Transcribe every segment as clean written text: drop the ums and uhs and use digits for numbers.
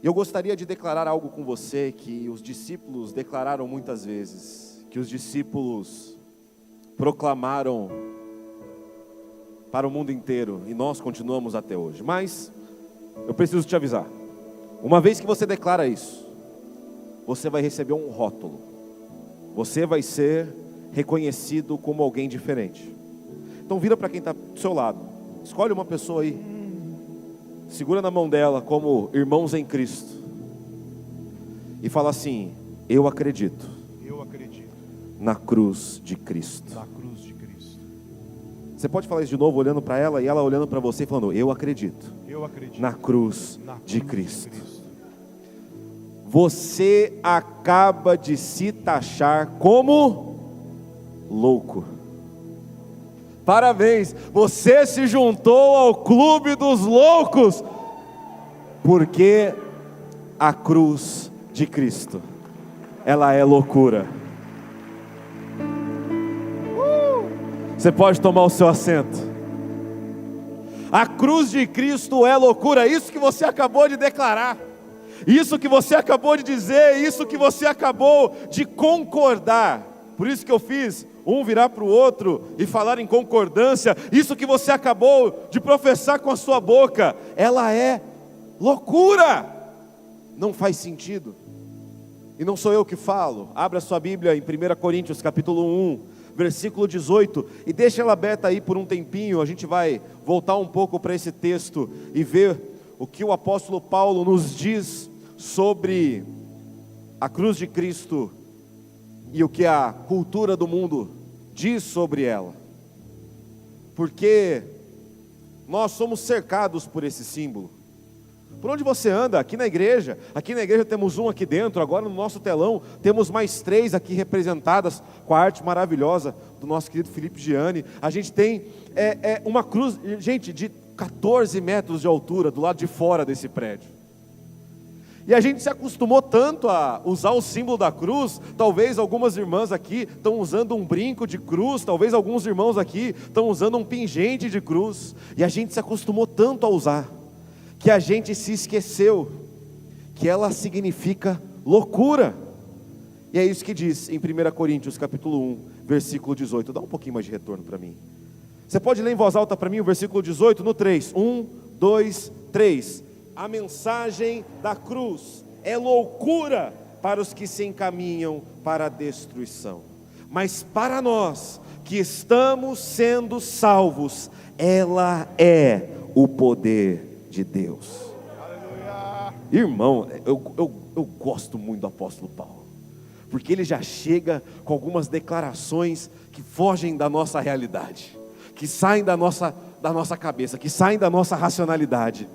Eu gostaria de declarar algo com você que os discípulos declararam muitas vezes, que os discípulos proclamaram para o mundo inteiro, e nós continuamos até hoje. Mas eu preciso te avisar, uma vez que você declara isso, você vai receber um rótulo, você vai ser reconhecido como alguém diferente. Então vira para quem está do seu lado, escolhe uma pessoa aí, segura na mão dela como irmãos em Cristo e fala assim: eu acredito na cruz de Cristo. Você pode falar isso de novo, olhando para ela e ela olhando para você, falando: eu acredito na cruz de Cristo. Você acaba de se taxar como louco. Parabéns, você se juntou ao clube dos loucos, porque a cruz de Cristo, ela é loucura. Você pode tomar o seu assento. A cruz de Cristo é loucura, isso que você acabou de declarar, isso que você acabou de dizer, isso que você acabou de concordar. Por isso que eu fiz um virar para o outro e falar em concordância. Isso que você acabou de professar com a sua boca, ela é loucura, não faz sentido. E não sou eu que falo. Abra sua Bíblia em 1 Coríntios capítulo 1, versículo 18, e deixa ela aberta aí por um tempinho. A gente vai voltar um pouco para esse texto e ver o que o apóstolo Paulo nos diz sobre a cruz de Cristo e o que a cultura do mundo diz sobre ela. Porque nós somos cercados por esse símbolo. Por onde você anda, aqui na igreja temos um aqui dentro, agora no nosso telão temos mais 3 aqui representadas com a arte maravilhosa do nosso querido Felipe Gianni. A gente tem uma cruz, gente, de 14 metros de altura do lado de fora desse prédio. E a gente se acostumou tanto a usar o símbolo da cruz. Talvez algumas irmãs aqui estão usando um brinco de cruz, talvez alguns irmãos aqui estão usando um pingente de cruz. E a gente se acostumou tanto a usar, que a gente se esqueceu que ela significa loucura. E é isso que diz em 1 Coríntios capítulo 1, versículo 18. Dá um pouquinho mais de retorno para mim. Você pode ler em voz alta para mim o versículo 18 no 3. 1, 2, 3. A mensagem da cruz é loucura para os que se encaminham para a destruição, mas para nós que estamos sendo salvos, ela é o poder de Deus. Aleluia. Irmão, eu gosto muito do apóstolo Paulo, porque ele já chega com algumas declarações que fogem da nossa realidade, que saem da nossa cabeça, que saem da nossa racionalidade.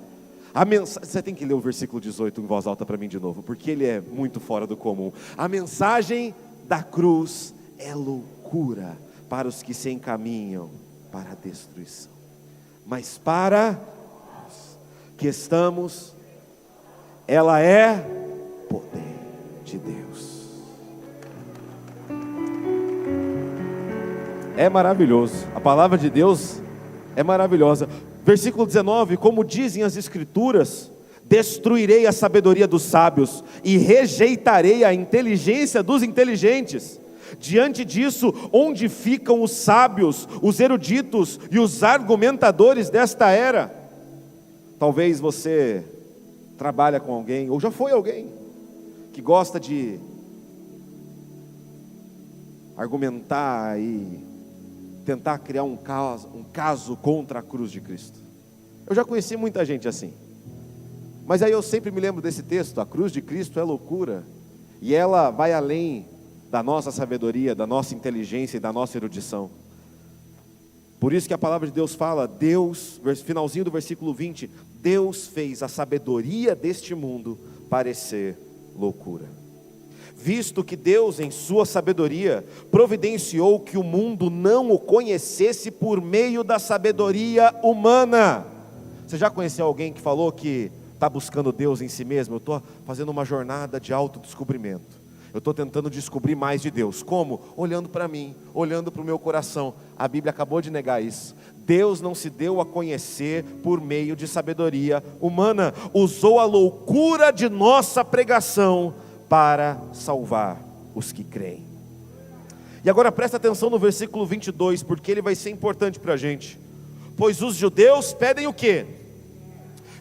Você tem que ler o versículo 18 em voz alta para mim de novo, porque ele é muito fora do comum. A mensagem da cruz é loucura para os que se encaminham para a destruição, mas para nós que estamos, ela é poder de Deus. É maravilhoso, a palavra de Deus é maravilhosa. Versículo 19, como dizem as escrituras: destruirei a sabedoria dos sábios e rejeitarei a inteligência dos inteligentes. Diante disso, onde ficam os sábios, os eruditos e os argumentadores desta era? Talvez você trabalha com alguém, ou já foi alguém, que gosta de argumentar e tentar criar um caso contra a cruz de Cristo. Eu já conheci muita gente assim, mas aí eu sempre me lembro desse texto: a cruz de Cristo é loucura, e ela vai além da nossa sabedoria, da nossa inteligência e da nossa erudição. Por isso que a palavra de Deus fala, finalzinho do versículo 20, Deus fez a sabedoria deste mundo parecer loucura. Visto que Deus, em sua sabedoria, providenciou que o mundo não o conhecesse por meio da sabedoria humana. Você já conheceu alguém que falou que está buscando Deus em si mesmo? Eu estou fazendo uma jornada de autodescobrimento. Eu estou tentando descobrir mais de Deus. Como? Olhando para mim, olhando para o meu coração. A Bíblia acabou de negar isso. Deus não se deu a conhecer por meio de sabedoria humana. Usou a loucura de nossa pregação para salvar os que creem. E agora presta atenção no versículo 22, porque ele vai ser importante para a gente. Pois os judeus pedem o quê?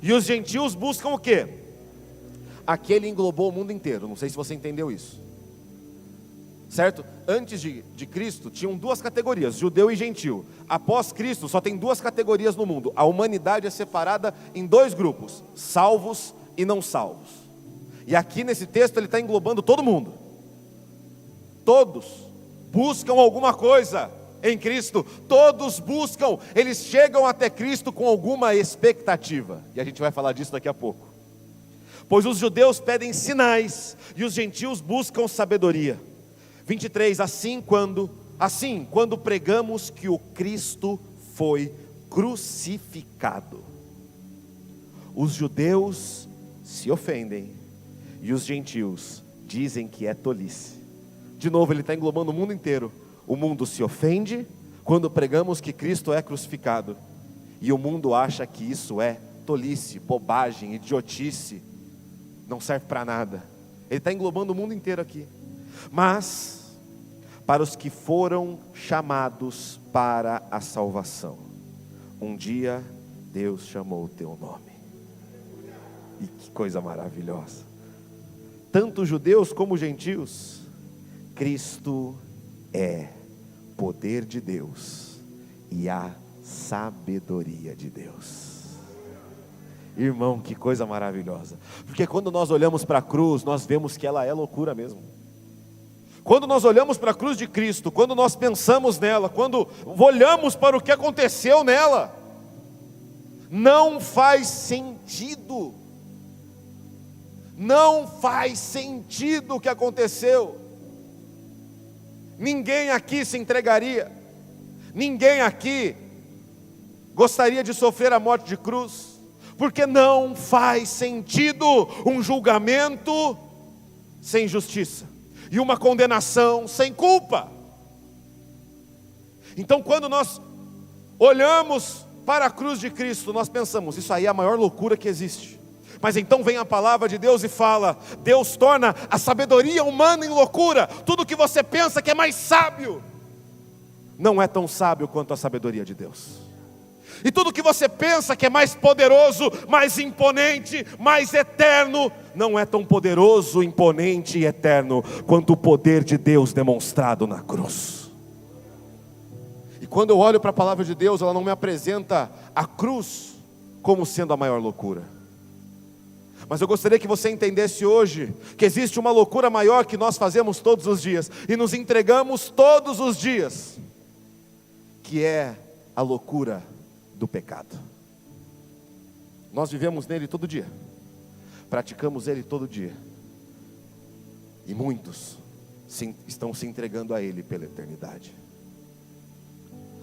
E os gentios buscam o quê? Aqui ele englobou o mundo inteiro. Não sei se você entendeu isso. Certo? Antes de Cristo tinham duas categorias, judeu e gentil. Após Cristo só tem duas categorias no mundo. A humanidade é separada em dois grupos, salvos e não salvos. E aqui nesse texto ele está englobando todo mundo. Todos buscam alguma coisa em Cristo. Todos buscam, eles chegam até Cristo com alguma expectativa. E a gente vai falar disso daqui a pouco. Pois os judeus pedem sinais e os gentios buscam sabedoria. 23, assim quando pregamos que o Cristo foi crucificado, os judeus se ofendem e os gentios dizem que é tolice. De novo ele está englobando o mundo inteiro. O mundo se ofende quando pregamos que Cristo é crucificado, e o mundo acha que isso é tolice, bobagem, idiotice, não serve para nada. Ele está englobando o mundo inteiro aqui. Mas para os que foram chamados para a salvação, um dia Deus chamou o teu nome. E que coisa maravilhosa. Tanto judeus como gentios, Cristo é poder de Deus e a sabedoria de Deus. Irmão, que coisa maravilhosa. Porque quando nós olhamos para a cruz, nós vemos que ela é loucura mesmo. Quando nós olhamos para a cruz de Cristo, quando nós pensamos nela, quando olhamos para o que aconteceu nela, não faz sentido. Não faz sentido o que aconteceu. Ninguém aqui se entregaria. Ninguém aqui gostaria de sofrer a morte de cruz, porque não faz sentido um julgamento sem justiça e uma condenação sem culpa. Então quando nós olhamos para a cruz de Cristo, nós pensamos, isso aí é a maior loucura que existe. Mas então vem a palavra de Deus e fala, Deus torna a sabedoria humana em loucura. Tudo que você pensa que é mais sábio, não é tão sábio quanto a sabedoria de Deus. E tudo que você pensa que é mais poderoso, mais imponente, mais eterno, não é tão poderoso, imponente e eterno quanto o poder de Deus demonstrado na cruz. E quando eu olho para a palavra de Deus, ela não me apresenta a cruz como sendo a maior loucura. Mas eu gostaria que você entendesse hoje que existe uma loucura maior que nós fazemos todos os dias e nos entregamos todos os dias, que é a loucura do pecado. Nós vivemos nele todo dia, praticamos ele todo dia, e muitos estão se entregando a ele pela eternidade.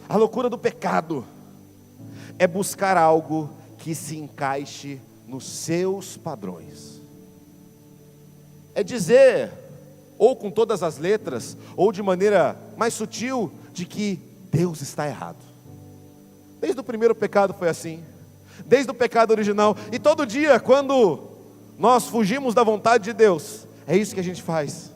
A loucura do pecado é buscar algo que se encaixe nos seus padrões. É dizer, ou com todas as letras, ou de maneira mais sutil, de que Deus está errado. Desde o primeiro pecado foi assim, desde o pecado original. E todo dia, quando nós fugimos da vontade de Deus, é isso que a gente faz.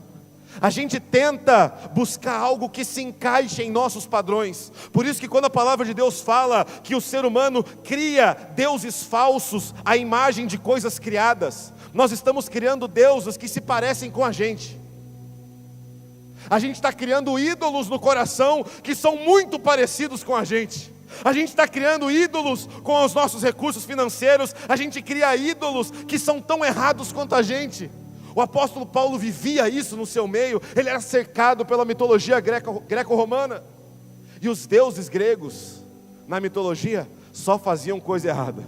A gente tenta buscar algo que se encaixe em nossos padrões. Por isso que quando a palavra de Deus fala que o ser humano cria deuses falsos à imagem de coisas criadas, nós estamos criando deuses que se parecem com a gente. A gente está criando ídolos no coração que são muito parecidos com a gente. A gente está criando ídolos com os nossos recursos financeiros. A gente cria ídolos que são tão errados quanto a gente. O apóstolo Paulo vivia isso no seu meio. Ele era cercado pela mitologia greco-romana. E os deuses gregos, na mitologia, só faziam coisa errada.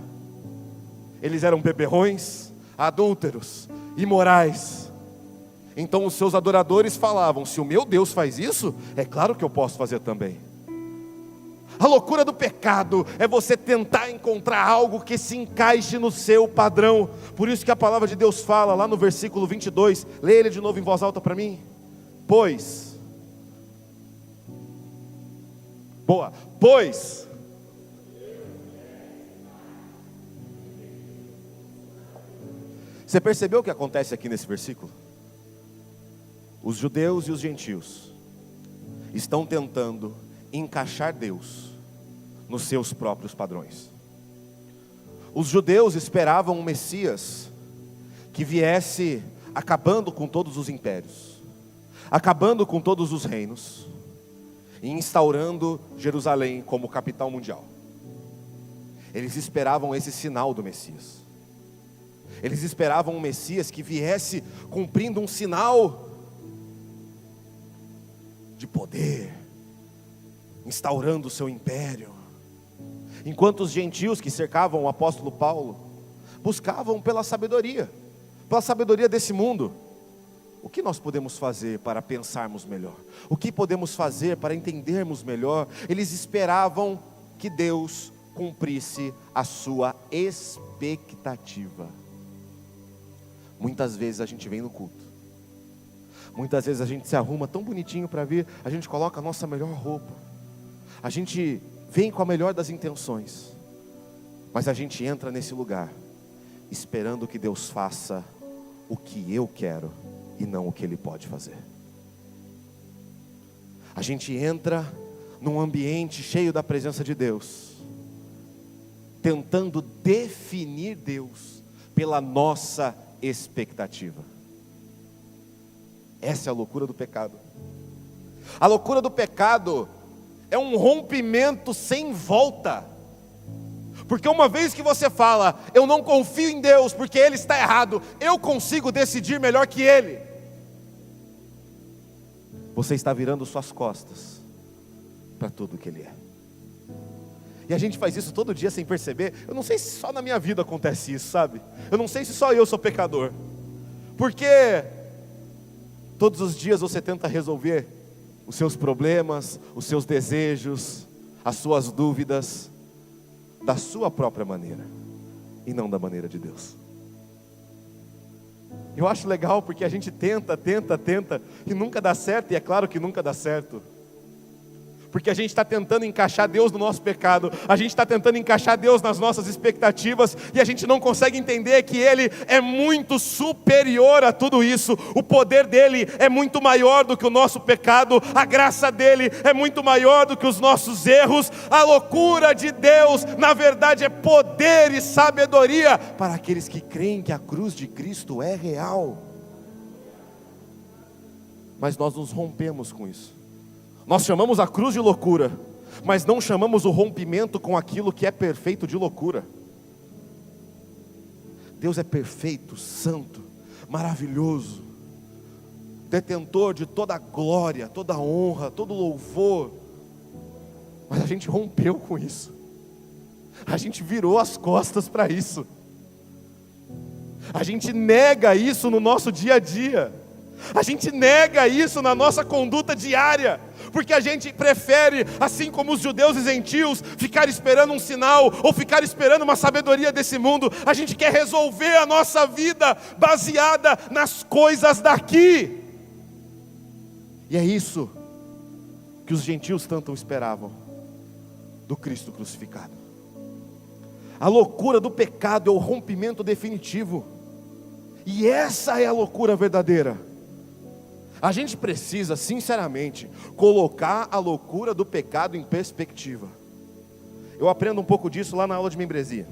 Eles eram beberrões, adúlteros, imorais. Então os seus adoradores falavam, se o meu Deus faz isso, é claro que eu posso fazer também. A loucura do pecado é você tentar encontrar algo que se encaixe no seu padrão. Por isso que a palavra de Deus fala lá no versículo 22, lê ele de novo em voz alta para mim. Pois, você percebeu o que acontece aqui nesse versículo? Os judeus e os gentios estão tentando encaixar Deus nos seus próprios padrões. Os judeus esperavam um Messias que viesse acabando com todos os impérios, acabando com todos os reinos e instaurando Jerusalém como capital mundial. Eles esperavam esse sinal do Messias. Eles esperavam um Messias que viesse cumprindo um sinal de poder, instaurando o seu império. Enquanto os gentios que cercavam o apóstolo Paulo buscavam pela sabedoria desse mundo. O que nós podemos fazer para pensarmos melhor? O que podemos fazer para entendermos melhor? Eles esperavam que Deus cumprisse a sua expectativa. Muitas vezes a gente vem no culto, muitas vezes a gente se arruma tão bonitinho para vir, a gente coloca a nossa melhor roupa, a gente vem com a melhor das intenções, mas a gente entra nesse lugar esperando que Deus faça o que eu quero e não o que Ele pode fazer. A gente entra num ambiente cheio da presença de Deus, tentando definir Deus pela nossa expectativa. Essa é a loucura do pecado. A loucura do pecado é um rompimento sem volta. Porque uma vez que você fala, eu não confio em Deus porque Ele está errado, eu consigo decidir melhor que Ele, você está virando suas costas para tudo que Ele é. E a gente faz isso todo dia sem perceber. Eu não sei se só na minha vida acontece isso, sabe? Eu não sei se só eu sou pecador. Porque todos os dias você tenta resolver os seus problemas, os seus desejos, as suas dúvidas, da sua própria maneira, e não da maneira de Deus. Eu acho legal porque a gente tenta, e nunca dá certo, e é claro que nunca dá certo. Porque a gente está tentando encaixar Deus no nosso pecado, a gente está tentando encaixar Deus nas nossas expectativas, e a gente não consegue entender que Ele é muito superior a tudo isso. O poder dEle é muito maior do que o nosso pecado, a graça dEle é muito maior do que os nossos erros. A loucura de Deus, na verdade, é poder e sabedoria para aqueles que creem que a cruz de Cristo é real. Mas nós nos rompemos com isso. Nós chamamos a cruz de loucura, mas não chamamos o rompimento com aquilo que é perfeito de loucura. Deus é perfeito, santo, maravilhoso, detentor de toda a glória, toda a honra, todo o louvor. Mas a gente rompeu com isso. A gente virou as costas para isso. A gente nega isso no nosso dia a dia. A gente nega isso na nossa conduta diária, porque a gente prefere, assim como os judeus e gentios, ficar esperando um sinal, ou ficar esperando uma sabedoria desse mundo. A gente quer resolver a nossa vida baseada nas coisas daqui. E é isso que os gentios tanto esperavam do Cristo crucificado. A loucura do pecado é o rompimento definitivo, e essa é a loucura verdadeira. A gente precisa, sinceramente, colocar a loucura do pecado em perspectiva. Eu aprendo um pouco disso lá na aula de membresia.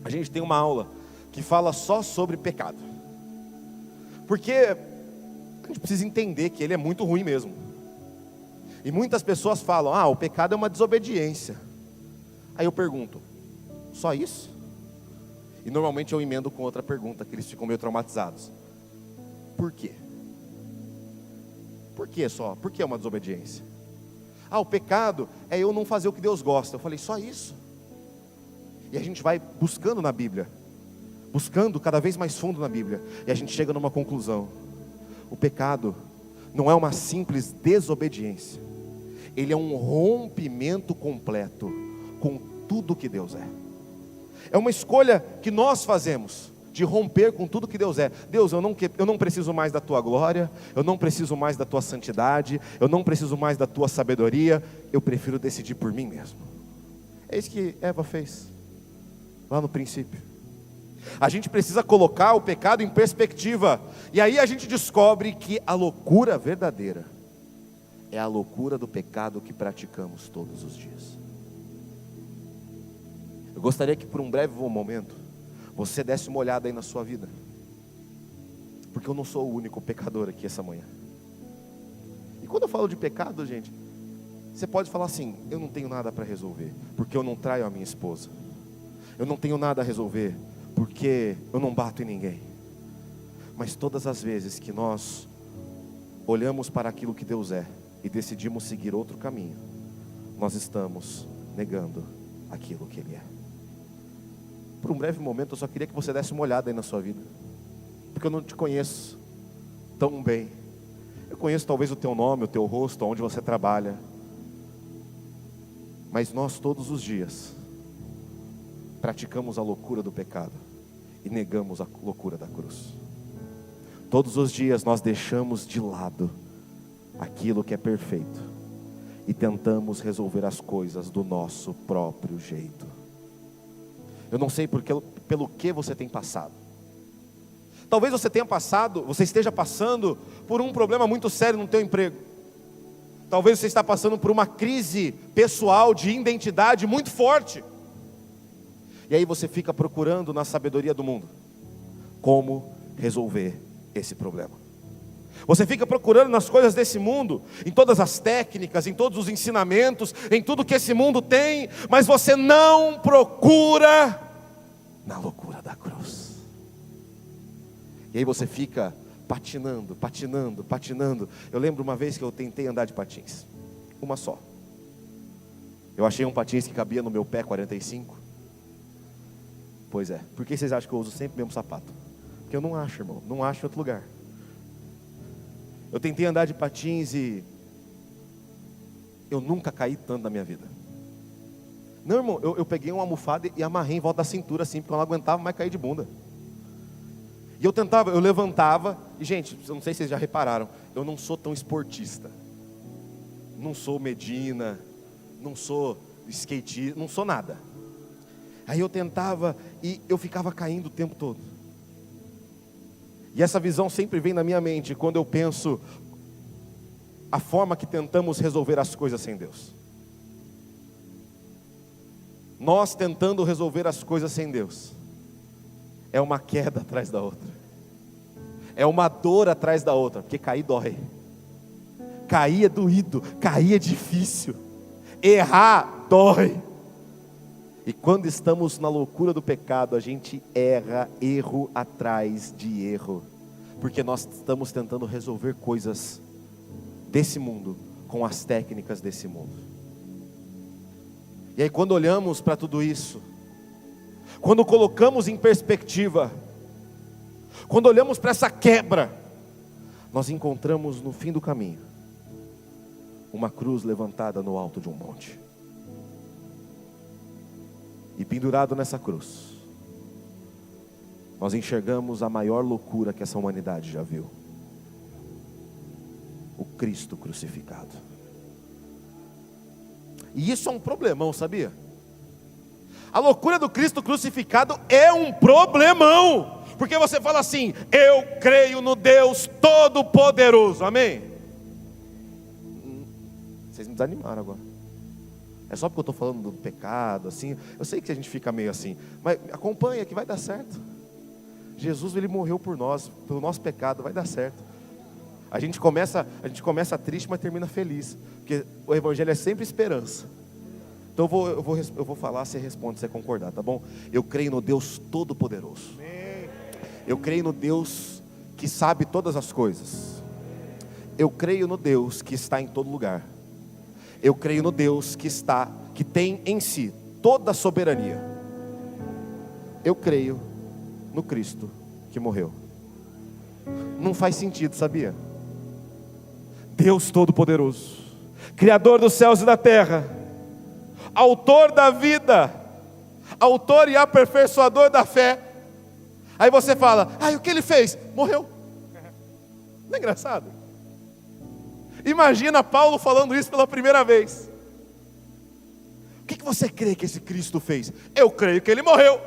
A gente tem uma aula que fala só sobre pecado. Porque a gente precisa entender que ele é muito ruim mesmo. E muitas pessoas falam, o pecado é uma desobediência. Aí eu pergunto, só isso? E normalmente eu emendo com outra pergunta, que eles ficam meio traumatizados. Por quê? Por que só? Por que uma desobediência? O pecado é eu não fazer o que Deus gosta. Eu falei, só isso? E a gente vai buscando na Bíblia, buscando cada vez mais fundo na Bíblia, e a gente chega numa conclusão. O pecado não é uma simples desobediência, ele é um rompimento completo com tudo que Deus é. É uma escolha que nós fazemos, de romper com tudo que Deus é. Deus, eu não preciso mais da tua glória, eu não preciso mais da tua santidade, eu não preciso mais da tua sabedoria, eu prefiro decidir por mim mesmo. É isso que Eva fez, lá no princípio. A gente precisa colocar o pecado em perspectiva, e aí a gente descobre que a loucura verdadeira é a loucura do pecado que praticamos todos os dias. Eu gostaria que por um breve momento você desse uma olhada aí na sua vida, porque eu não sou o único pecador aqui essa manhã. E quando eu falo de pecado, gente, você pode falar assim: eu não tenho nada para resolver, porque eu não traio a minha esposa. Eu não tenho nada a resolver, porque eu não bato em ninguém. Mas todas as vezes que nós olhamos para aquilo que Deus é e decidimos seguir outro caminho, nós estamos negando aquilo que Ele é. Por um breve momento eu só queria que você desse uma olhada aí na sua vida, porque eu não te conheço tão bem. Eu conheço talvez o teu nome, o teu rosto, onde você trabalha, mas nós todos os dias praticamos a loucura do pecado e negamos a loucura da cruz. Todos os dias nós deixamos de lado aquilo que é perfeito e tentamos resolver as coisas do nosso próprio jeito. Eu não sei pelo que você tem passado. Talvez você esteja passando por um problema muito sério no teu emprego. Talvez você está passando por uma crise pessoal de identidade muito forte. E aí você fica procurando na sabedoria do mundo como resolver esse problema. Você fica procurando nas coisas desse mundo, em todas as técnicas, em todos os ensinamentos, em tudo que esse mundo tem, mas você não procura na loucura da cruz. E aí você fica patinando. Eu lembro uma vez que eu tentei andar de patins, uma só. Eu achei um patins que cabia no meu pé 45. Pois é, por que vocês acham que eu uso sempre o mesmo sapato? Porque eu não acho, irmão, não acho em outro lugar. Eu tentei andar de patins e eu nunca caí tanto na minha vida. Não, irmão, eu peguei uma almofada e amarrei em volta da cintura assim, porque eu não aguentava mais cair de bunda. E eu levantava, e gente, eu não sei se vocês já repararam, eu não sou tão esportista. Não sou Medina, não sou skatista, não sou nada. Aí eu tentava e eu ficava caindo o tempo todo. E essa visão sempre vem na minha mente quando eu penso a forma que tentamos resolver as coisas sem Deus. Nós tentando resolver as coisas sem Deus, é uma queda atrás da outra, é uma dor atrás da outra, porque cair dói, cair é doído, cair é difícil, errar dói. E quando estamos na loucura do pecado, a gente erra, erro atrás de erro, porque nós estamos tentando resolver coisas desse mundo com as técnicas desse mundo. E aí quando olhamos para tudo isso, quando colocamos em perspectiva, quando olhamos para essa quebra, nós encontramos no fim do caminho uma cruz levantada no alto de um monte. E pendurado nessa cruz, nós enxergamos a maior loucura que essa humanidade já viu: o Cristo crucificado. E isso é um problemão, sabia? A loucura do Cristo crucificado é um problemão, porque você fala assim: eu creio no Deus Todo-Poderoso, amém? Vocês me desanimaram agora. É só porque eu estou falando do pecado, assim. Eu sei que a gente fica meio assim, mas acompanha que vai dar certo. Jesus, Ele morreu por nós, pelo nosso pecado, vai dar certo. A gente começa triste, mas termina feliz, porque o Evangelho é sempre esperança. Então eu vou falar, você responde, se você concordar, tá bom? Eu creio no Deus Todo-Poderoso. Eu creio no Deus que sabe todas as coisas. Eu creio no Deus que está em todo lugar. Eu creio no Deus que tem em si toda a soberania. Eu creio no Cristo que morreu. Não faz sentido, sabia? Deus Todo-Poderoso, Criador dos céus e da terra, autor da vida, autor e aperfeiçoador da fé. Aí você fala, o que ele fez? Morreu. Não é engraçado? Imagina Paulo falando isso pela primeira vez. O que você crê que esse Cristo fez? Eu creio que ele morreu.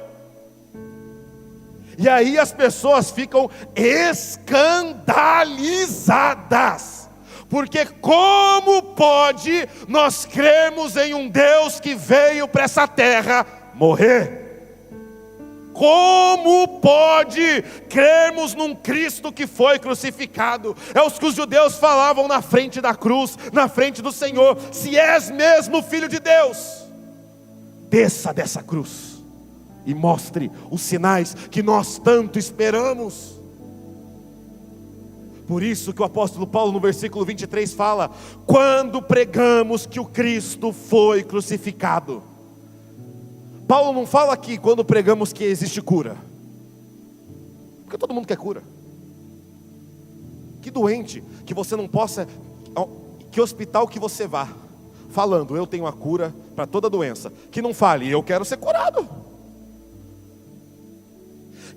E aí as pessoas ficam escandalizadas, porque como pode nós crermos em um Deus que veio para essa terra morrer? Como pode crermos num Cristo que foi crucificado? É os que os judeus falavam na frente da cruz, na frente do Senhor: se és mesmo Filho de Deus, desça dessa cruz e mostre os sinais que nós tanto esperamos. Por isso que o apóstolo Paulo no versículo 23 fala: quando pregamos que o Cristo foi crucificado. Paulo não fala aqui quando pregamos que existe cura, porque todo mundo quer cura. Que doente que você não possa, que hospital que você vá falando eu tenho a cura para toda doença, que não fale eu quero ser curado.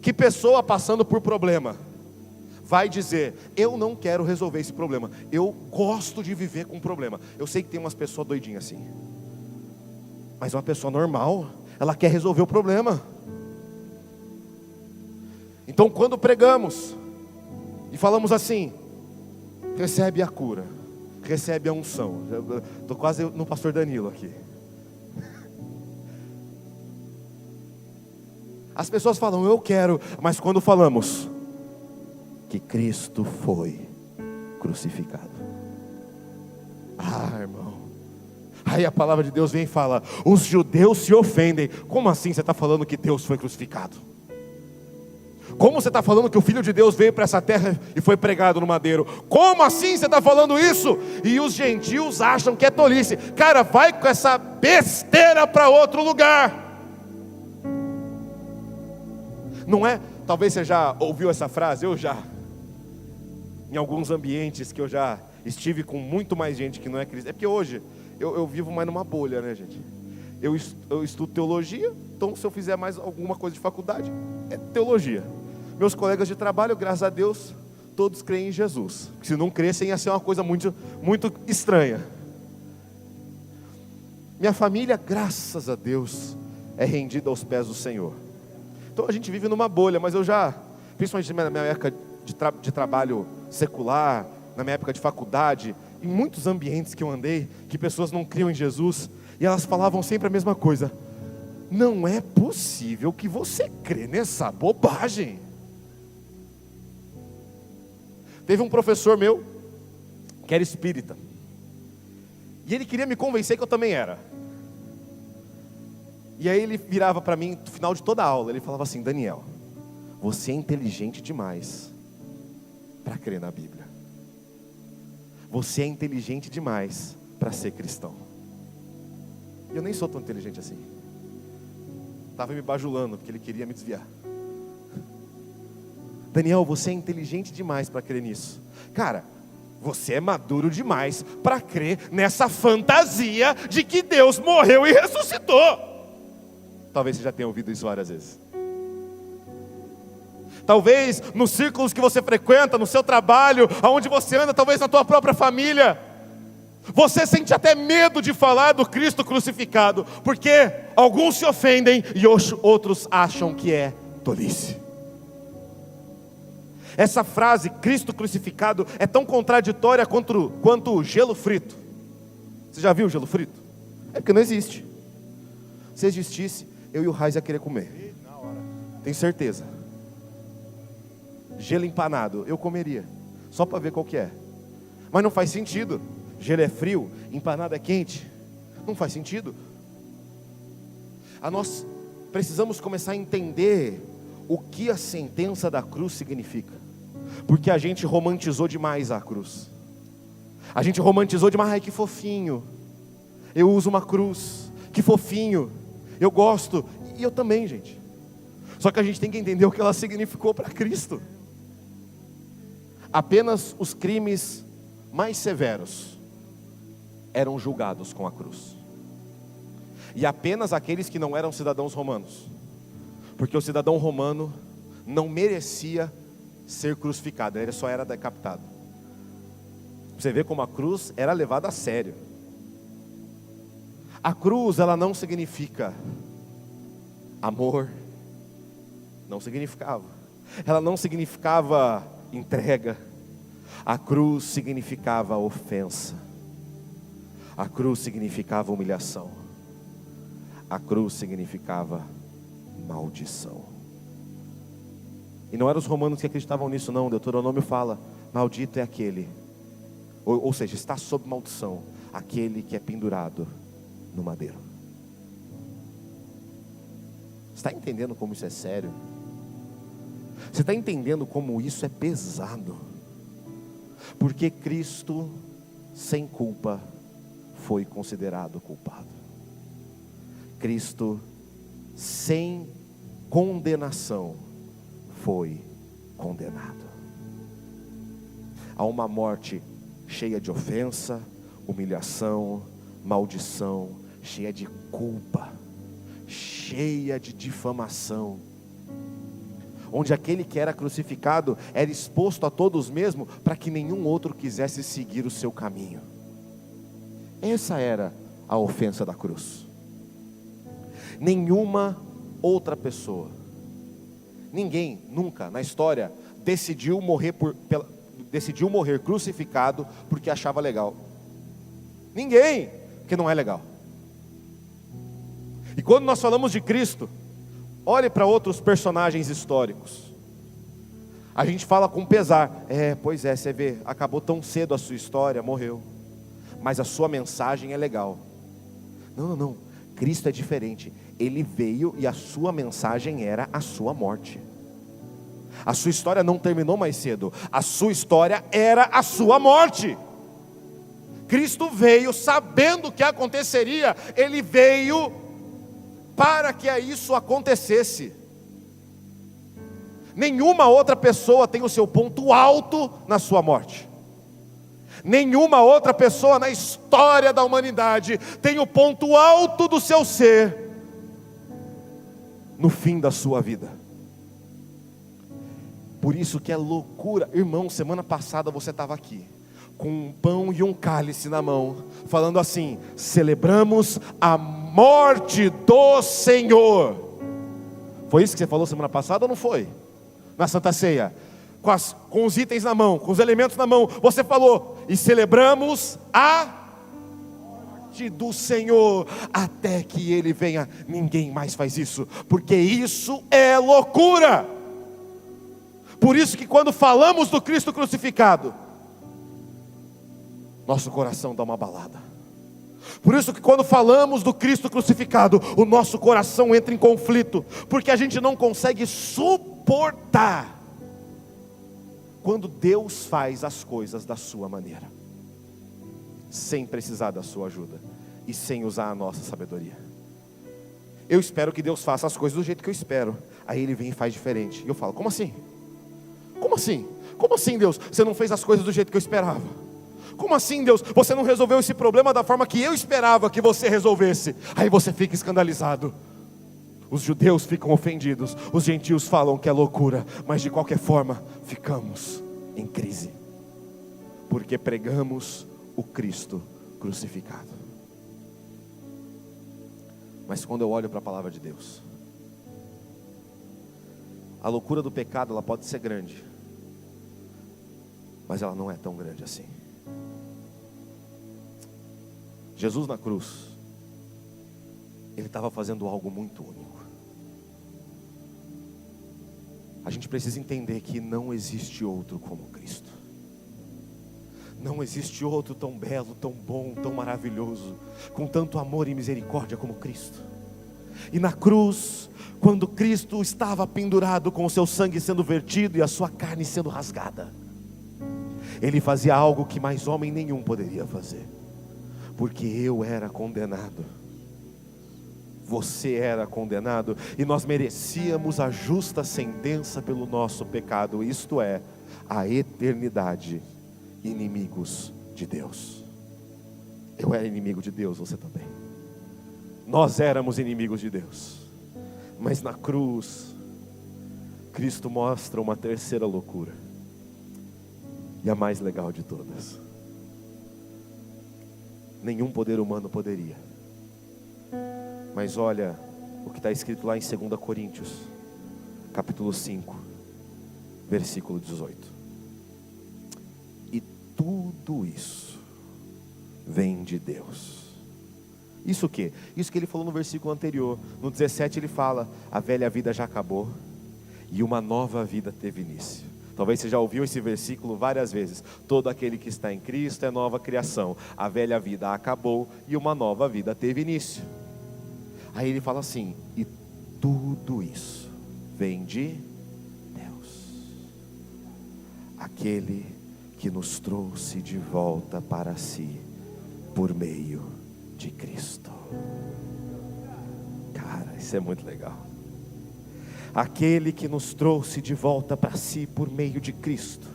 Que pessoa passando por problema vai dizer eu não quero resolver esse problema, eu gosto de viver com problema? Eu sei que tem umas pessoas doidinhas assim, mas uma pessoa normal, ela quer resolver o problema. Então quando pregamos e falamos assim, recebe a cura, recebe a unção. Estou quase no pastor Danilo aqui. As pessoas falam eu quero, mas quando falamos que Cristo foi crucificado, irmão, aí a palavra de Deus vem e fala: os judeus se ofendem. Como assim você está falando que Deus foi crucificado? Como você está falando que o Filho de Deus veio para essa terra e foi pregado no madeiro? Como assim você está falando isso? E os gentios acham que é tolice. Cara, vai com essa besteira para outro lugar. Não é? Talvez você já ouviu essa frase. Eu já, em alguns ambientes que eu já estive com muito mais gente que não é cristã. É porque hoje eu vivo mais numa bolha, né, gente? Eu estudo teologia, então se eu fizer mais alguma coisa de faculdade, é teologia. Meus colegas de trabalho, graças a Deus, todos creem em Jesus. Se não crescem, ia ser uma coisa muito, muito estranha. Minha família, graças a Deus, é rendida aos pés do Senhor. Então a gente vive numa bolha, mas eu já, principalmente na minha época de trabalho secular, na minha época de faculdade, em muitos ambientes que eu andei, que pessoas não criam em Jesus, e elas falavam sempre a mesma coisa: não é possível que você crê nessa bobagem. Teve um professor meu, que era espírita, e ele queria me convencer que eu também era. E aí ele virava para mim, no final de toda a aula, ele falava assim: Daniel, você é inteligente demais para crer na Bíblia. Você é inteligente demais para ser cristão. E eu nem sou tão inteligente assim. Estava me bajulando, porque ele queria me desviar. Daniel, você é inteligente demais para crer nisso. Cara, você é maduro demais para crer nessa fantasia de que Deus morreu e ressuscitou. Talvez você já tenha ouvido isso várias vezes. Talvez nos círculos que você frequenta, no seu trabalho, aonde você anda, talvez na tua própria família, você sente até medo de falar do Cristo crucificado, porque alguns se ofendem e outros acham que é tolice. Essa frase, Cristo crucificado, é tão contraditória quanto o gelo frito. Você já viu o gelo frito? É porque não existe. Se existisse, eu e o Raiz ia querer comer. Tenho certeza. Gelo empanado, eu comeria, só para ver qual que é. Mas não faz sentido. Gelo é frio, empanado é quente. Não faz sentido. Nós precisamos começar a entender o que a sentença da cruz significa. Porque a gente romantizou demais a cruz. A gente romantizou demais. Ai, que fofinho, eu uso uma cruz, que fofinho, eu gosto. E eu também, gente. Só que a gente tem que entender o que ela significou para Cristo. Apenas os crimes mais severos eram julgados com a cruz. E apenas aqueles que não eram cidadãos romanos, porque o cidadão romano não merecia ser crucificado, ele só era decapitado. Você vê como a cruz era levada a sério. A cruz, ela não significa amor, não significava. Ela não significava entrega. A cruz significava ofensa. A cruz significava humilhação. A cruz significava maldição. E não eram os romanos que acreditavam nisso, não. Deuteronômio fala: maldito é aquele, ou seja, está sob maldição aquele que é pendurado no madeiro. Você está entendendo como isso é sério? Você está entendendo como isso é pesado? Porque Cristo, sem culpa, foi considerado culpado. Cristo, sem condenação, foi condenado a uma morte cheia de ofensa, humilhação, maldição, cheia de culpa, cheia de difamação, onde aquele que era crucificado era exposto a todos mesmo, para que nenhum outro quisesse seguir o seu caminho. Essa era a ofensa da cruz. Nenhuma outra pessoa, ninguém nunca na história decidiu morrer crucificado porque achava legal. Ninguém, porque não é legal. E quando nós falamos de Cristo, olhe para outros personagens históricos. A gente fala com pesar. Pois é, você vê, acabou tão cedo a sua história, morreu. Mas a sua mensagem é legal. Não, Cristo é diferente. Ele veio e a sua mensagem era a sua morte. A sua história não terminou mais cedo. A sua história era a sua morte. Cristo veio sabendo o que aconteceria. Ele veio para que isso acontecesse. Nenhuma outra pessoa tem o seu ponto alto na sua morte. Nenhuma outra pessoa na história da humanidade tem o ponto alto do seu ser no fim da sua vida. Por isso que é loucura. Irmão, semana passada você estava aqui com um pão e um cálice na mão, falando assim: celebramos a morte do Senhor. Foi isso que você falou semana passada ou não foi? Na Santa Ceia, com os itens na mão, com os elementos na mão, você falou: e celebramos a morte do Senhor, até que Ele venha. Ninguém mais faz isso, porque isso é loucura. Por isso que quando falamos do Cristo crucificado, nosso coração dá uma balada. Por isso que quando falamos do Cristo crucificado, o nosso coração entra em conflito, porque a gente não consegue suportar quando Deus faz as coisas da sua maneira, sem precisar da sua ajuda e sem usar a nossa sabedoria. Eu espero que Deus faça as coisas do jeito que eu espero. Aí Ele vem e faz diferente. E eu falo: como assim? Como assim? Como assim, Deus? Você não fez as coisas do jeito que eu esperava? Como assim, Deus? Você não resolveu esse problema da forma que eu esperava que você resolvesse? Aí você fica escandalizado. Os judeus ficam ofendidos, os gentios falam que é loucura, mas de qualquer forma ficamos em crise, porque pregamos o Cristo crucificado. Mas quando eu olho para a palavra de Deus, a loucura do pecado, ela pode ser grande, mas ela não é tão grande assim. Jesus na cruz, Ele estava fazendo algo muito único. A gente precisa entender que não existe outro como Cristo. Não existe outro tão belo, tão bom, tão maravilhoso, com tanto amor e misericórdia como Cristo. E na cruz, quando Cristo estava pendurado, com o seu sangue sendo vertido e a sua carne sendo rasgada, Ele fazia algo que mais homem nenhum poderia fazer. Porque eu era condenado, você era condenado, e nós merecíamos a justa sentença pelo nosso pecado, isto é, a eternidade, inimigos de Deus. Eu era inimigo de Deus, você também. Nós éramos inimigos de Deus. Mas na cruz, Cristo mostra uma terceira loucura. E a mais legal de todas. Nenhum poder humano poderia. Mas olha o que está escrito lá em 2 Coríntios, capítulo 5, versículo 18. E tudo isso vem de Deus. Isso o quê? Isso que ele falou no versículo anterior. No 17 ele fala: a velha vida já acabou e uma nova vida teve início. Talvez você já ouviu esse versículo várias vezes. Todo aquele que está em Cristo é nova criação. A velha vida acabou e uma nova vida teve início. Aí ele fala assim: e tudo isso vem de Deus, aquele que nos trouxe de volta para si por meio de Cristo. Cara, isso é muito legal. Aquele que nos trouxe de volta para si por meio de Cristo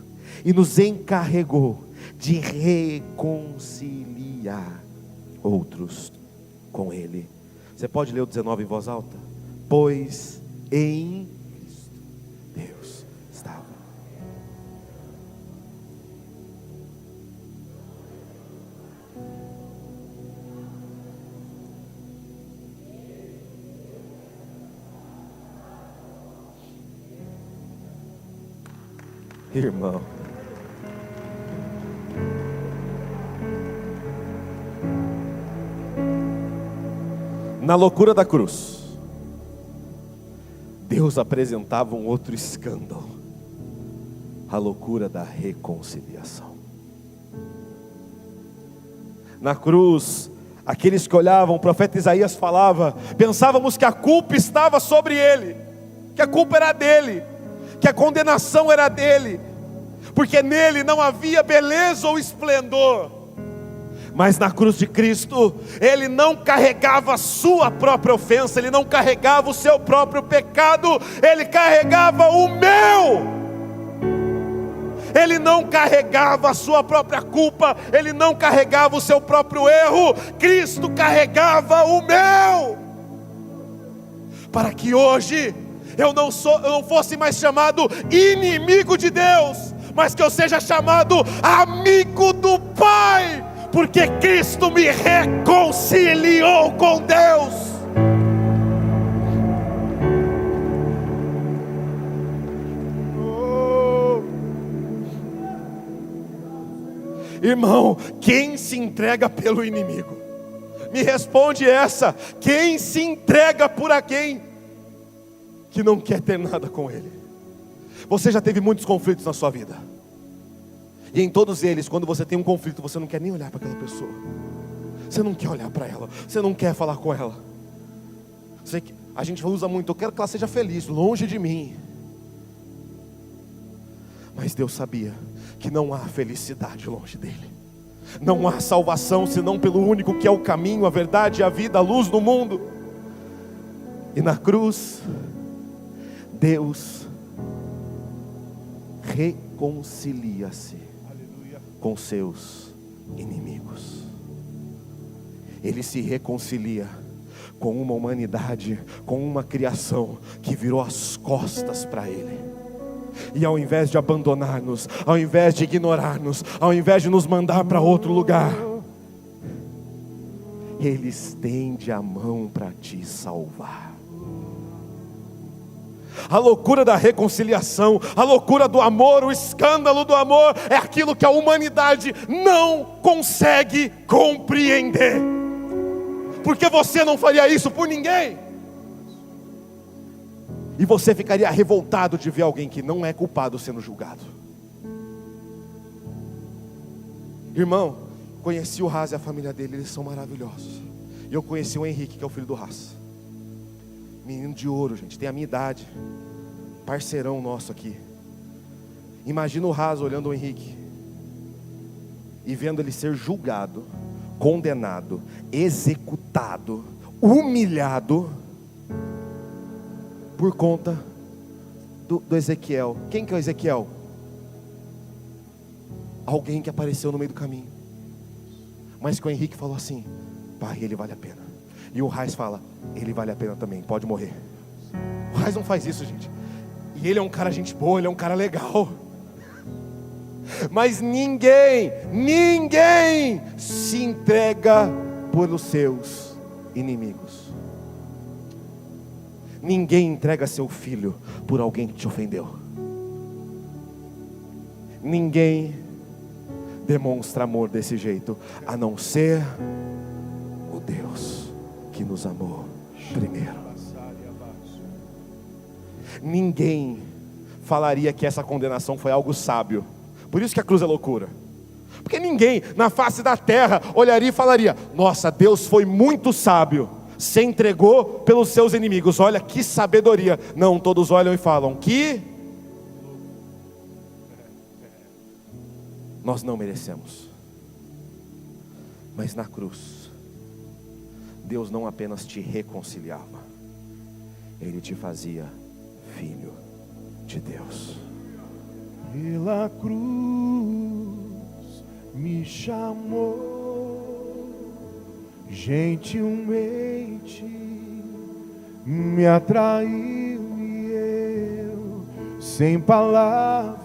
e nos encarregou de reconciliar outros com Ele. Você pode ler o 19 em voz alta? Pois em Cristo Deus estava. Irmão, na loucura da cruz, Deus apresentava um outro escândalo: a loucura da reconciliação. Na cruz, aqueles que olhavam, o profeta Isaías falava: pensávamos que a culpa estava sobre ele, que a culpa era dele, que a condenação era dele, porque nele não havia beleza ou esplendor. Mas na cruz de Cristo, ele não carregava a sua própria ofensa, ele não carregava o seu próprio pecado, ele carregava o meu. Ele não carregava a sua própria culpa, ele não carregava o seu próprio erro, Cristo carregava o meu. Para que hoje eu não fosse mais chamado inimigo de Deus, mas que eu seja chamado amigo do Pai, porque Cristo me reconciliou com Deus. Irmão, quem se entrega pelo inimigo? Me responde essa: quem se entrega por alguém que não quer ter nada com ele? Você já teve muitos conflitos na sua vida, e em todos eles, quando você tem um conflito, você não quer nem olhar para aquela pessoa, você não quer olhar para ela, você não quer falar com ela. A gente usa muito: eu quero que ela seja feliz, longe de mim. Mas Deus sabia que não há felicidade longe dele, não há salvação senão pelo único que é o caminho, a verdade, a vida, a luz do mundo. E na cruz, Deus reconcilia-se com seus inimigos. Ele se reconcilia com uma humanidade, com uma criação que virou as costas para ele. E ao invés de abandonar-nos, ao invés de ignorar-nos, ao invés de nos mandar para outro lugar, Ele estende a mão para te salvar. A loucura da reconciliação, a loucura do amor, o escândalo do amor, é aquilo que a humanidade não consegue compreender. Porque você não faria isso por ninguém. E você ficaria revoltado de ver alguém que não é culpado sendo julgado. Irmão, conheci o Haas e a família dele, eles são maravilhosos. E eu conheci o Henrique, que é o filho do Haas. Menino de ouro, gente, tem a minha idade. Parceirão nosso aqui. Imagina o Haas olhando o Henrique e vendo ele ser julgado, condenado, executado, humilhado por conta do Ezequiel. Quem que é o Ezequiel? Alguém que apareceu no meio do caminho. mas que o Henrique falou assim: pai, ele vale a pena. E o Raiz fala: ele vale a pena também, pode morrer. O Raiz não faz isso, gente. E ele é um cara gente boa, ele é um cara legal. Mas ninguém se entrega pelos seus inimigos. Ninguém entrega seu filho por alguém que te ofendeu. Ninguém demonstra amor desse jeito, a não ser o Deus que nos amou primeiro. Ninguém falaria que essa condenação foi algo sábio. Por isso que a cruz é loucura. Porque ninguém na face da terra olharia e falaria: nossa, Deus foi muito sábio, se entregou pelos seus inimigos, olha que sabedoria. Não, todos olham e falam: que nós não merecemos. Mas na cruz, Deus não apenas te reconciliava, Ele te fazia filho de Deus. Pela cruz me chamou, gentilmente me atraiu, e eu, sem palavras,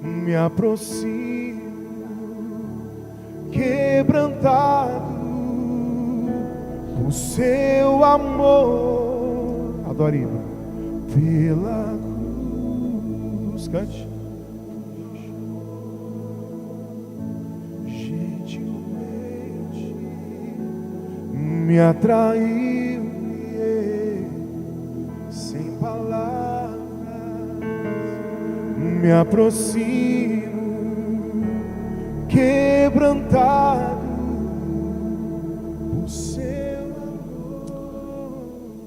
me aproximo, quebrantado o seu amor. Adore pela cruz, cante. Gentilmente me atraiu, e sem palavras me aproximo, quebrantado o seu amor.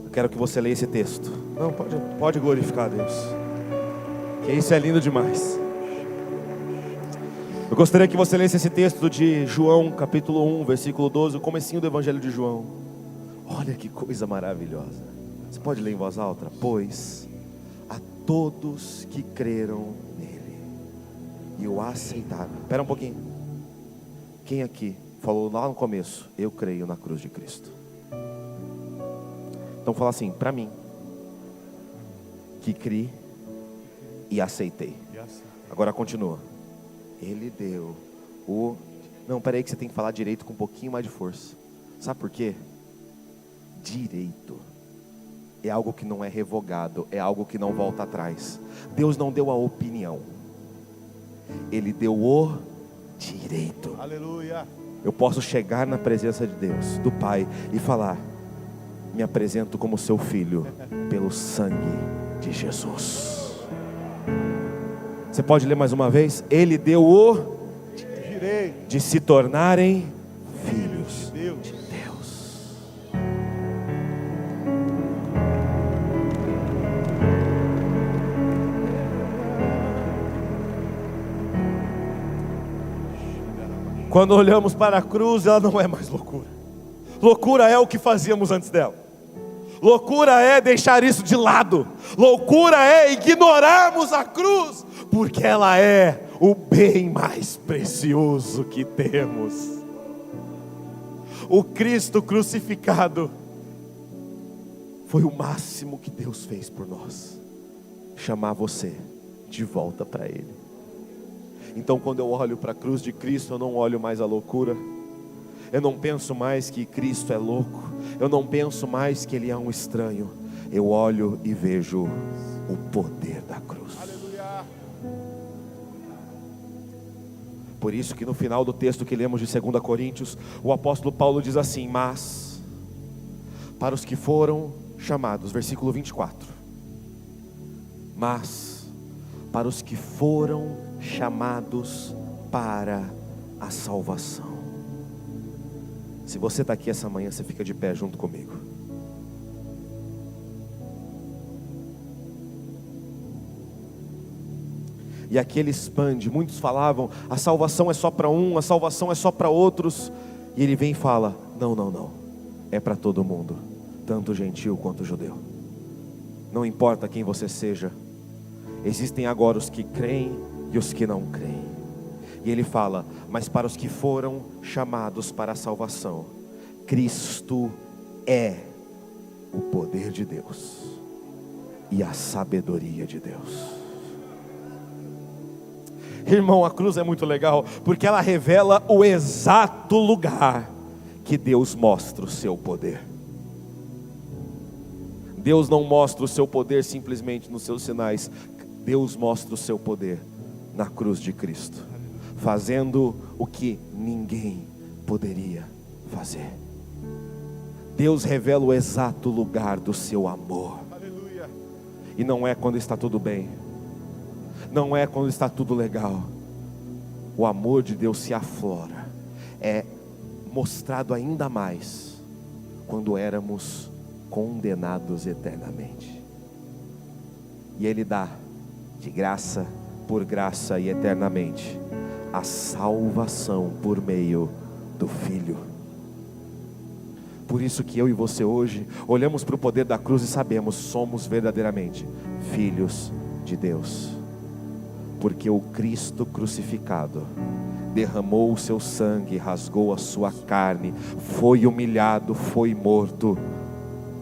Eu quero que você leia esse texto. Não, pode glorificar a Deus, que isso é lindo demais. Eu gostaria que você lesse esse texto de João, capítulo 1, versículo 12, o comecinho do Evangelho de João. Olha que coisa maravilhosa. Você pode ler em voz alta? Pois a todos que creram nele e o aceitaram. Espera um pouquinho. Quem aqui falou lá no começo: eu creio na cruz de Cristo? Então fala assim: para mim, que criei e aceitei. Agora continua. Ele deu o... Não, peraí que você tem que falar direito com um pouquinho mais de força. Sabe por quê? Direito é algo que não é revogado, é algo que não volta atrás. Deus não deu a opinião, Ele deu o direito. Aleluia. Eu posso chegar na presença de Deus, do Pai, e falar: me apresento como seu filho pelo sangue de Jesus. Você pode ler mais uma vez? Ele deu o direito de se tornarem filhos de Deus. Quando olhamos para a cruz, ela não é mais loucura. Loucura é o que fazíamos antes dela. Loucura é deixar isso de lado. Loucura é ignorarmos a cruz, porque ela é o bem mais precioso que temos. O Cristo crucificado foi o máximo que Deus fez por nós, chamar você de volta para Ele. Então quando eu olho para a cruz de Cristo, eu não olho mais a loucura. Eu não penso mais que Cristo é louco. Eu não penso mais que Ele é um estranho. Eu olho e vejo o poder da cruz. Aleluia. Por isso que no final do texto que lemos de 2 Coríntios, o apóstolo Paulo diz assim: mas para os que foram chamados, versículo 24, mas para os que foram chamados para a salvação. Se você está aqui essa manhã, você fica de pé junto comigo. E aqui ele expande. Muitos falavam: a salvação é só para um, a salvação é só para outros. E ele vem e fala: não, não, não, é para todo mundo, tanto gentil quanto judeu. Não importa quem você seja, existem agora os que creem e os que não creem. E ele fala: mas para os que foram chamados para a salvação, Cristo é o poder de Deus e a sabedoria de Deus. Irmão, a cruz é muito legal, porque ela revela o exato lugar que Deus mostra o seu poder. Deus não mostra o seu poder simplesmente nos seus sinais. Deus mostra o seu poder na cruz de Cristo, fazendo o que ninguém poderia fazer. Deus revela o exato lugar do seu amor. Aleluia. E não é quando está tudo bem, não é quando está tudo legal. O amor de Deus se aflora, é mostrado ainda mais quando éramos condenados eternamente. E Ele dá de graça por graça e eternamente a salvação por meio do Filho. Por isso que eu e você hoje olhamos para o poder da cruz e sabemos: somos verdadeiramente filhos de Deus, porque o Cristo crucificado derramou o seu sangue, rasgou a sua carne, foi humilhado, foi morto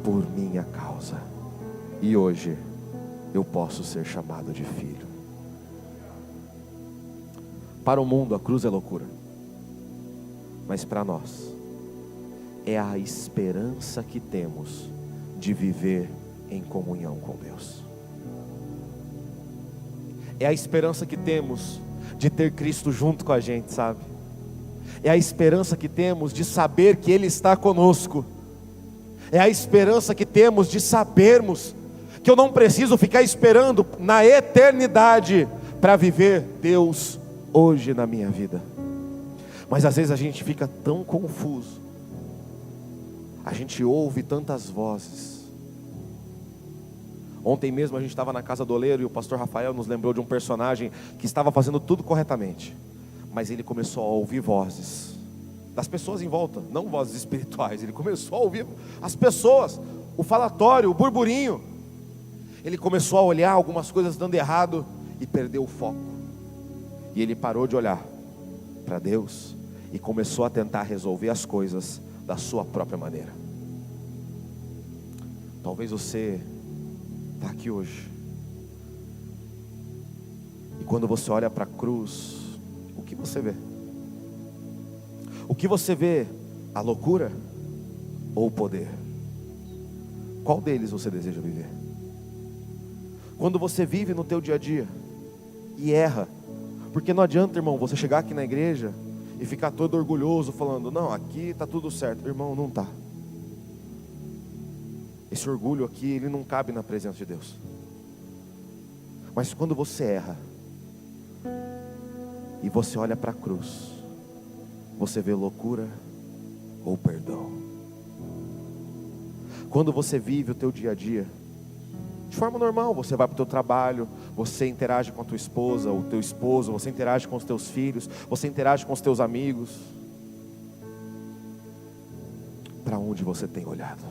por minha causa, e hoje eu posso ser chamado de filho. Para o mundo a cruz é loucura, mas para nós é a esperança que temos de viver em comunhão com Deus. É a esperança que temos de ter Cristo junto com a gente, sabe? É a esperança que temos de saber que Ele está conosco. É a esperança que temos de sabermos que eu não preciso ficar esperando na eternidade para viver Deus hoje na minha vida. Mas às vezes a gente fica tão confuso, a gente ouve tantas vozes. Ontem mesmo a gente estava na casa do oleiro e o pastor Rafael nos lembrou de um personagem que estava fazendo tudo corretamente, mas ele começou a ouvir vozes das pessoas em volta, não vozes espirituais. Ele começou a ouvir as pessoas, o falatório, o burburinho. Ele começou a olhar algumas coisas dando errado e perdeu o foco. E ele parou de olhar para Deus e começou a tentar resolver as coisas da sua própria maneira. Talvez você está aqui hoje, e quando você olha para a cruz, o que você vê? O que você vê? A loucura ou o poder? Qual deles você deseja viver? Quando você vive no teu dia a dia e erra, porque não adianta, irmão, você chegar aqui na igreja e ficar todo orgulhoso falando: não, aqui está tudo certo. Irmão, não está. Esse orgulho aqui, ele não cabe na presença de Deus. Mas quando você erra e você olha para a cruz, você vê loucura ou perdão. Quando você vive o teu dia a dia de forma normal, você vai para o teu trabalho, você interage com a tua esposa, o teu esposo, você interage com os teus filhos, você interage com os teus amigos. Para onde você tem olhado?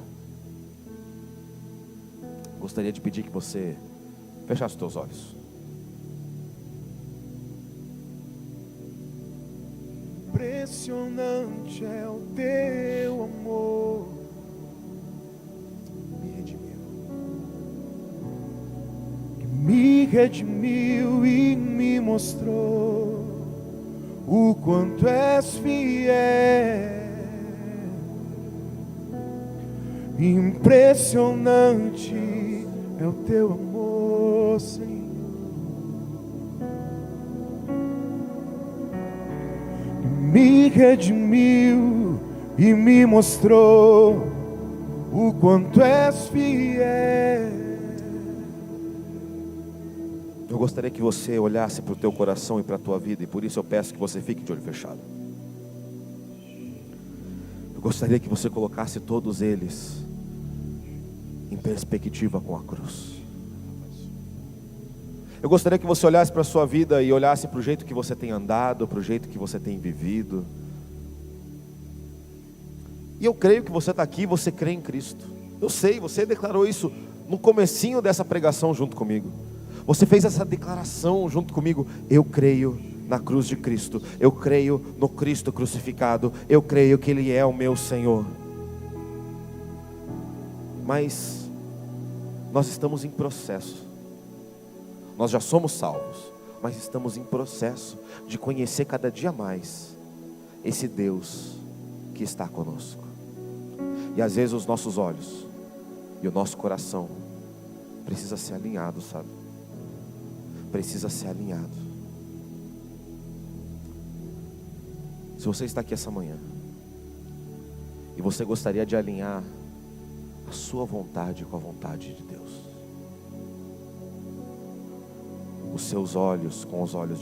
Gostaria de pedir que você fechasse os teus olhos. Impressionante é o teu amor, me redimiu e me mostrou o quanto és fiel. Impressionante é o teu amor, Senhor. Me redimiu e me mostrou o quanto és fiel. Eu gostaria que você olhasse para o teu coração e para a tua vida, e por isso eu peço que você fique de olho fechado. Eu gostaria que você colocasse todos eles em perspectiva com a cruz. Eu gostaria que você olhasse para a sua vida e olhasse para o jeito que você tem andado, para o jeito que você tem vivido. E eu creio que você está aqui, você crê em Cristo. Eu sei, você declarou isso no comecinho dessa pregação junto comigo. Você fez essa declaração junto comigo: eu creio na cruz de Cristo, eu creio no Cristo crucificado, eu creio que Ele é o meu Senhor. Mas nós estamos em processo. Nós já somos salvos, mas estamos em processo de conhecer cada dia mais esse Deus que está conosco. E às vezes os nossos olhos e o nosso coração precisa ser alinhado, sabe? Precisa ser alinhado. Se você está aqui essa manhã e você gostaria de alinhar a sua vontade com a vontade de Deus, os seus olhos com os olhos de